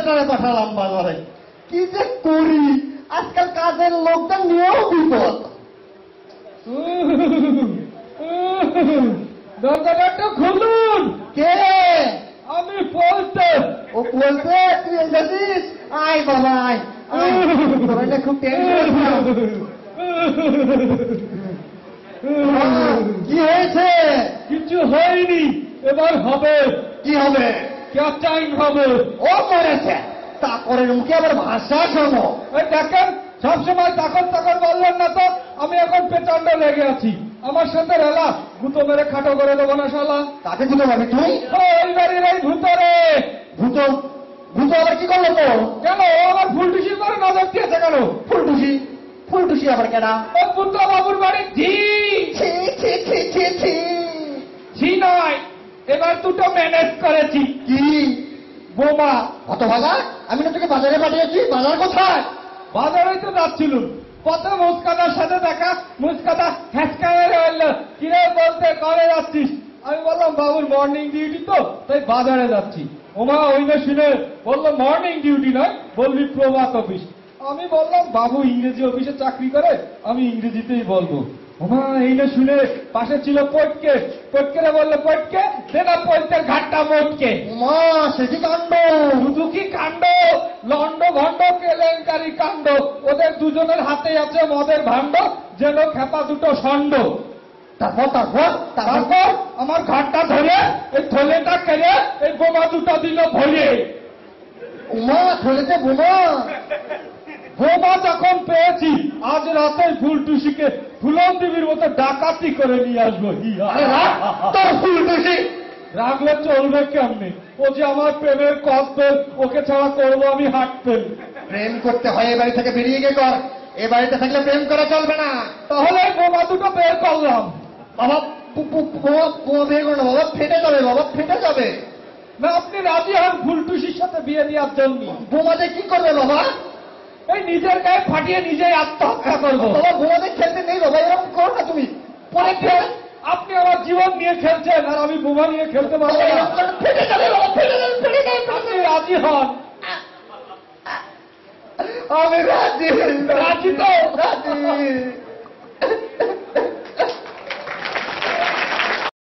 বেটারে পাঠালাম বাজারে। কি যে করি, আজকাল কাজের লোকটা নিয়েও বিপদ। দরজাটা একটু খুলুন। কে? আমি বলতে। ও বলছে তুই এসেছিস? আয় বাবা আয়। তোর এটা খুব টেনশন। কি হয়েছে? কিছু হয়নি, এবার হবে। কি হবে? ক্যাচাইন হবে। ও মরেছে। চাকরের মুখে আবার ভাষা শোনো। ওই দেখেন, সবসময় চাকর চাকর বললেন না তো। আমি এখন পেটান্ড লেগে আছি। আমার সাথে রেলা ভূতো মেরে খাটো করে দেবো না শালা। তাকে দিতে পারবি তুই? ওই বাড়ির এই ভূতরে। ভূত? ভূত আবার কি করলো তো? কেন ও আমার ফুলটুসি করে নজর দিয়েছে কেন? ফুলটুসি? ফুলটুসি আবার কেনা? ও ভূত বাবুর বাড়ির ঝি। ছি ছি ছি ছি ছি। ঝি নয়, এবার দুটো ম্যানেজ করেছি। কি? বোমা। কত ভাগা? আমি না তোকে বাজারে পাঠিয়েছি। বাজার কোথায়? বাজারে তো যাচ্ছিলুম, পথে মুস্কাদার সাথে দেখা। মুস্কাদা হ্যাঁচকায় রইল, কিরে বলতে করে যাচ্ছিস? আমি বললাম বাবুর মর্নিং ডিউটি তো, তাই বাজারে যাচ্ছি। ওমা ওই না শুনে বললো মর্নিং ডিউটি নয়, বলবি প্রভাত অফিস। আমি বললাম বাবু ইংরেজি অফিসে চাকরি করে, আমি ইংরেজিতেই বলবো। ওমা এই না শুনে পাশে ছিল পটকে। পটকেরে বললো পটকে দেনা পয়সার ঘাটটা মোটকে। মা সে কি কাণ্ড! শুধু কি কাণ্ড, লন্ড ভণ্ড কেলেঙ্কারি কাণ্ড। ওদের দুজনের হাতে আছে মদের ভাণ্ড, যেন খেপা দুটো ষণ্ড। তারপর তারপর তারপর আমার ঘাটটা ধরে এই থলেটা কেড়ে এই বোমা দুটো দিল ভরে। উমা থলেতে বোমা! বোমা যখন পেয়েছি, আজ রাতে ফুলটুসিকে ফুলন দেবীর মতো ডাকাতি করে নিয়ে আসবো। আরে রাখ তোর ফুলটুসি। রাখলে চলবে কেমনি? ও যে আমার প্রেমের কসবেল, ওকে ছাড়া করবো আমি হাঁটতেন। প্রেম করতে হয় এ বাড়ি থেকে বেরিয়ে গিয়ে কর। এ বাড়িতে থাকলে প্রেম করা চলবে না। তাহলে এই বোমা দুটো বের করলাম। বাবা বোমা বের করো না বাবা, ফেটে যাবে বাবা, ফেটে যাবে। না আপনি রাজি হন ফুলটুসির সাথে বিয়ে দেওয়ার জন্য? বোমাতে কি করবে বাবা? এই নিজের গায়ে ফাটিয়ে নিজেই আত্মহত্যা করবো। বাবা বোমাতে খেলতে নেই বাবা, এরকম করো না তুমি। পরে আপনি আমার জীবন নিয়ে খেলছেন, আর আমি বোমা নিয়ে খেলতে পারবো না। ফেটে যাবে বাবা, ফেটে যাবে, ফেটে যাবে। আপনি রাজি হন? আমি রাজি। রাজি তো? রাজি।